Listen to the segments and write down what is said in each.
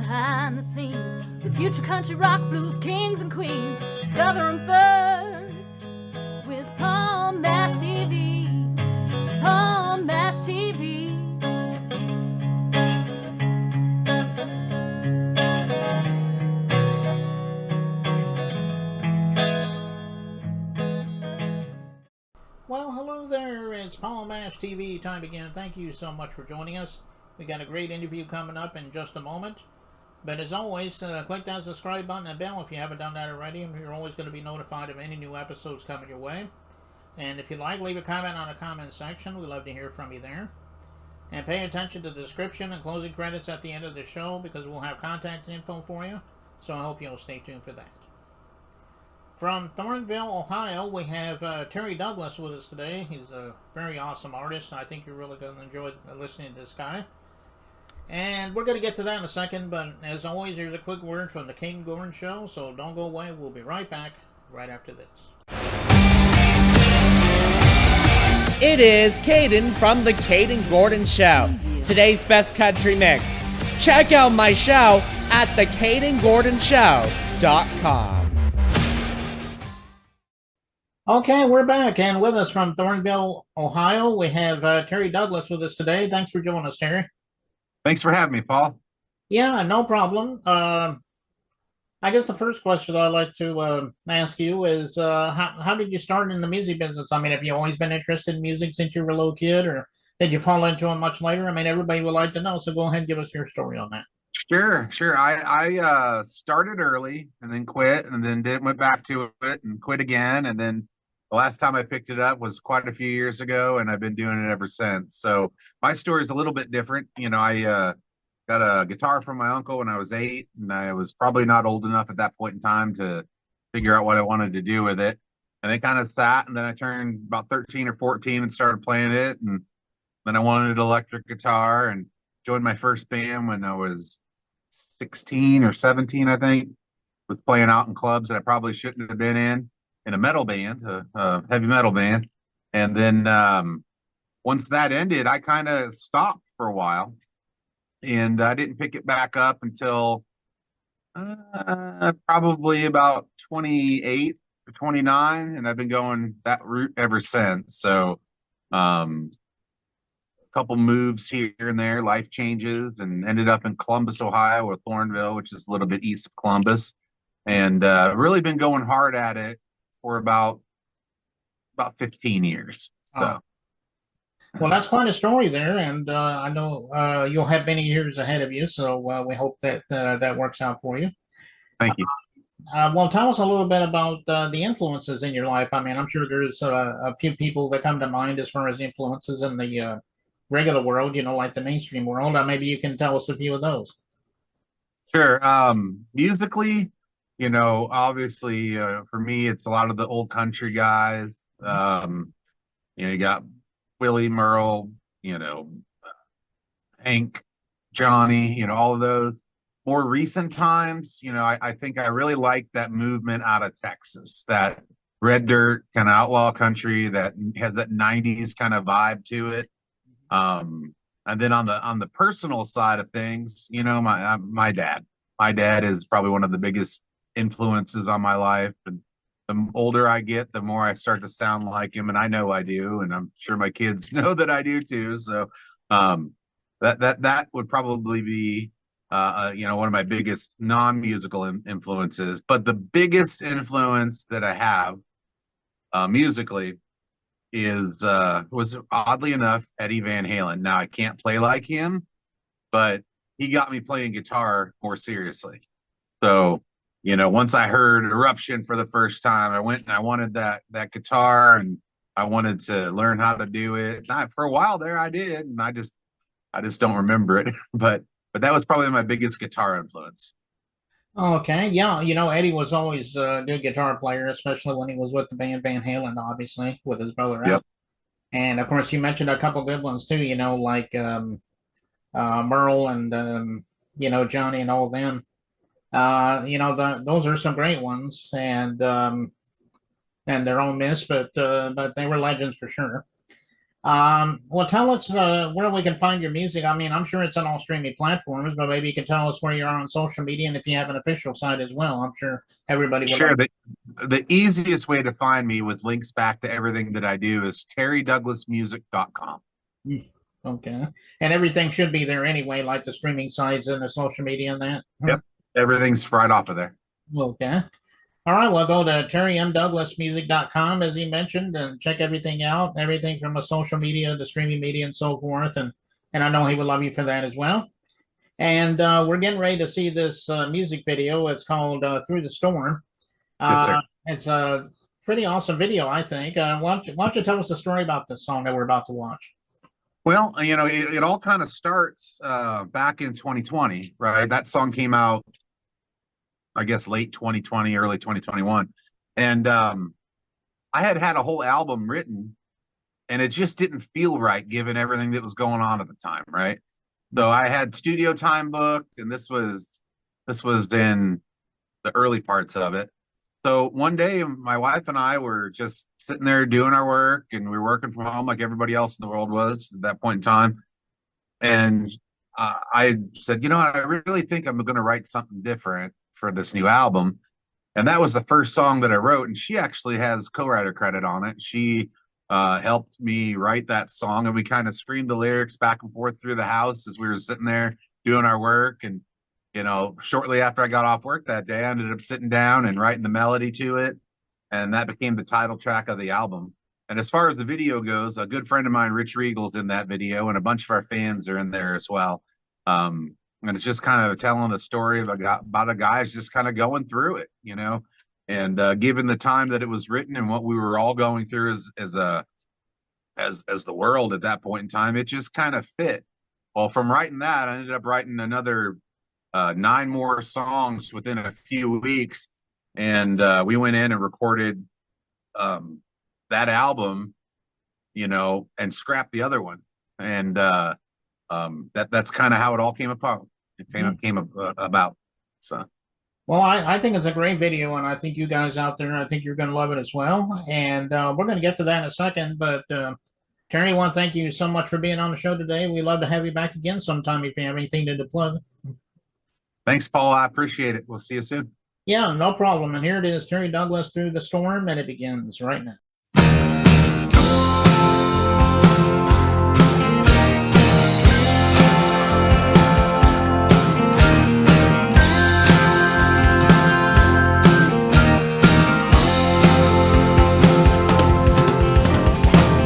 behind the scenes with future country rock blues kings and queens. Discover them first with Palm Bash TV. Palm Bash TV. Well, hello there. It's Palm Bash TV time again. Thank you so much for joining us. We got a great interview coming up in just a moment. But as always, click that subscribe button and bell if you haven't done that already. And you're always going to be notified of any new episodes coming your way. And if you like, leave a comment on the comment section. We'd love to hear from you there. And pay attention to the description and closing credits at the end of the show because we'll have contact info for you. So I hope you'll stay tuned for that. From Thornville, Ohio, we have Terry Douglas with us today. He's a very awesome artist. I think you're really going to enjoy listening to this guy. And we're going to get to that in a second, but as always, here's a quick word from the Caden Gordon Show, so don't go away. We'll be right back right after this. It is Caden from the Caden Gordon Show. Today's best country mix. Check out my show at thecadengordonshow.com. Okay, we're back, and with us from Thornville, Ohio, we have Terry Douglas with us today. Thanks for joining us, Terry. Thanks for having me, Paul. Yeah, no problem. I guess the first question I'd like to ask you is, how did you start in the music business? I mean, have you always been interested in music since you were a little kid, or did you fall into it much later? I mean, everybody would like to know, so go ahead and give us your story on that. Sure. I started early and then quit and then went back to it and quit again. And then the last time I picked it up was quite a few years ago, and I've been doing it ever since. So my story is a little bit different. You know, I got a guitar from my uncle when I was 8, and I was probably not old enough at that point in time to figure out what I wanted to do with it. And it kind of sat, and then I turned about 13 or 14 and started playing it. And then I wanted an electric guitar and joined my first band when I was 16 or 17, I think. Was playing out in clubs that I probably shouldn't have been in a metal band, a heavy metal band. And then once that ended, I kind of stopped for a while, and I didn't pick it back up until probably about 28 or 29, and I've been going that route ever since. So a couple moves here and there, life changes, and ended up in Columbus, Ohio, or Thornville, which is a little bit east of Columbus, and really been going hard at it for about 15 years. So, well, that's quite a story there, and I know you'll have many years ahead of you. So we hope that that works out for you. Thank you. Well, tell us a little bit about the influences in your life. I mean, I'm sure there's a few people that come to mind as far as influences in the regular world, you know, like the mainstream world. Maybe you can tell us a few of those. Sure. Musically, you know, obviously for me, it's a lot of the old country guys. You know, you got Willie, Merle, you know, Hank, Johnny, you know, all of those. More recent times, you know, I think I really like that movement out of Texas, that red dirt kind of outlaw country that has that 90s kind of vibe to it. And then on the personal side of things, you know, my dad is probably one of the biggest influences on my life. And the older I get, the more I start to sound like him, and I know I do, and I'm sure my kids know that I do too. So that would probably be you know, one of my biggest non-musical influences. But the biggest influence that I have musically was oddly enough Eddie Van Halen. Now I can't play like him, but he got me playing guitar more seriously. So, you know, once I heard Eruption for the first time, I went and I wanted that guitar, and I wanted to learn how to do it. And for a while there, I did, and I just don't remember it. But that was probably my biggest guitar influence. Okay, yeah, you know, Eddie was always a good guitar player, especially when he was with the band Van Halen, obviously, with his brother. Yep. And of course, you mentioned a couple good ones too, you know, like Merle and you know, Johnny and all of them. You know, those are some great ones, and their own miss, but they were legends for sure. Well, tell us where we can find your music. I mean, I'm sure it's on all streaming platforms, but maybe you can tell us where you are on social media and if you have an official site as well. I'm sure everybody would Sure. like. The easiest way to find me with links back to everything that I do is terrydouglasmusic.com. Mm, okay. And everything should be there anyway, like the streaming sites and the social media and that. Yep. Everything's right off of there. Okay. All right. Well, go to terrymdouglasmusic.com, as you mentioned, and check everything out, everything from the social media, the streaming media, and so forth. And I know he would love you for that as well. And we're getting ready to see this music video. It's called Through the Storm. Yes, sir. It's a pretty awesome video, I think. Why don't you tell us the story about this song that we're about to watch? Well, it all kind of starts back in 2020, right? That song came out, I guess, late 2020, early 2021. And I had a whole album written, and it just didn't feel right given everything that was going on at the time, right? So I had studio time booked, and this was in the early parts of it. So one day, my wife and I were just sitting there doing our work, and we were working from home like everybody else in the world was at that point in time. And I said, I really think I'm going to write something different for this new album. And that was the first song that I wrote. And she actually has co-writer credit on it. She helped me write that song, and we kind of screamed the lyrics back and forth through the house as we were sitting there doing our work. And shortly after I got off work that day, I ended up sitting down and writing the melody to it. And that became the title track of the album. And as far as the video goes, a good friend of mine, Rich Regal's in that video, and a bunch of our fans are in there as well. And it's just kind of telling a story about a guy who's just kind of going through it, and given the time that it was written and what we were all going through as the world at that point in time, it just kind of fit. Well, from writing that, I ended up writing another 9 more songs within a few weeks, and we went in and recorded that album, and scrapped the other one, and that's kind of how it all came about. About. So, well, I think it's a great video, and I think you guys out there, I think you're going to love it as well. And we're going to get to that in a second, but Terry, I want to thank you so much for being on the show today. We'd love to have you back again sometime if you have anything to plug. Thanks, Paul. I appreciate it. We'll see you soon. Yeah, no problem. And here it is, Terry Douglas, Through the Storm, and it begins right now.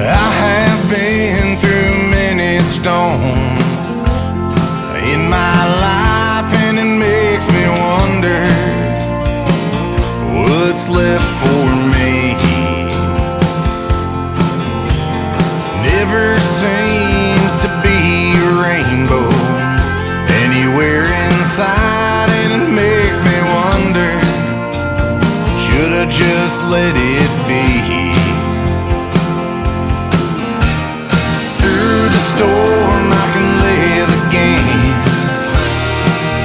I have been through many storms in my life, and it makes me wonder what's left for me. Never seems to be a rainbow anywhere inside, and it makes me wonder, should I just let it be? Through the storm I can live again,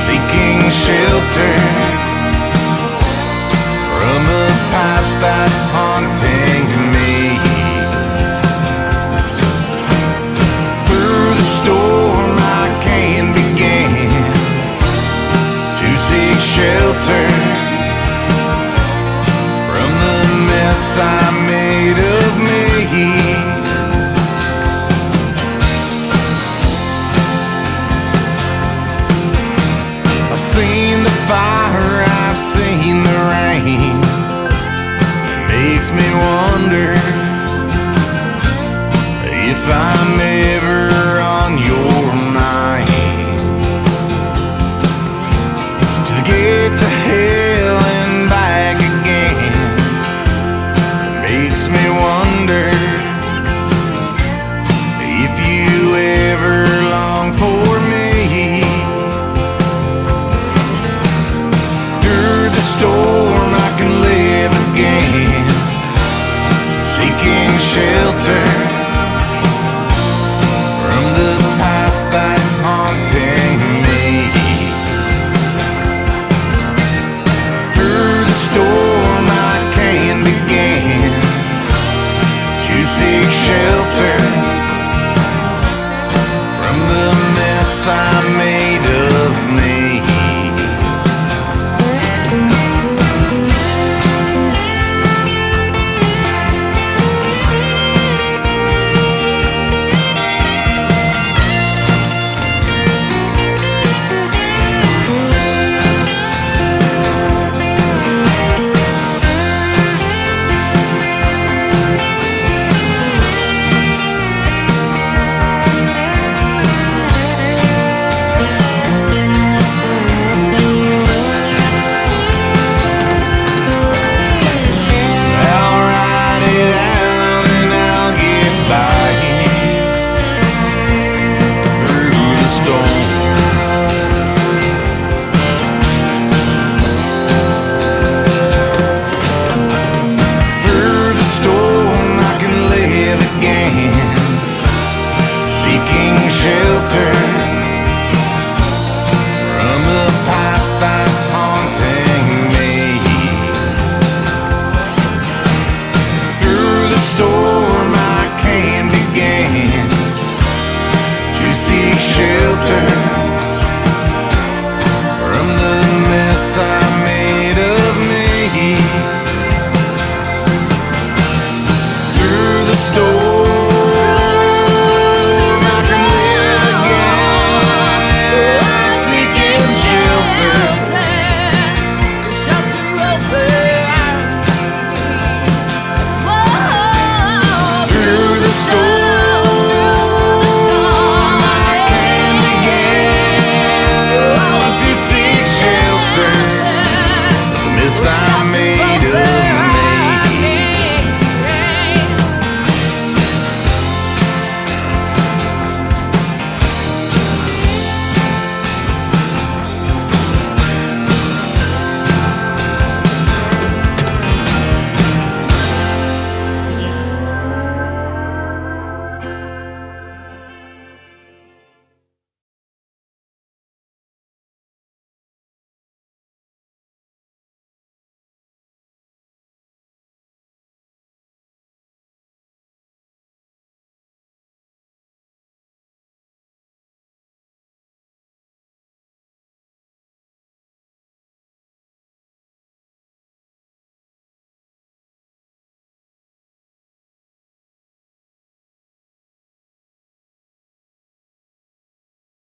seeking shelter from a past that's haunting me. Through the storm I can begin to seek shelter from the mess I made of me. I've seen the fire, I've seen the rain. It makes me wonder if I'm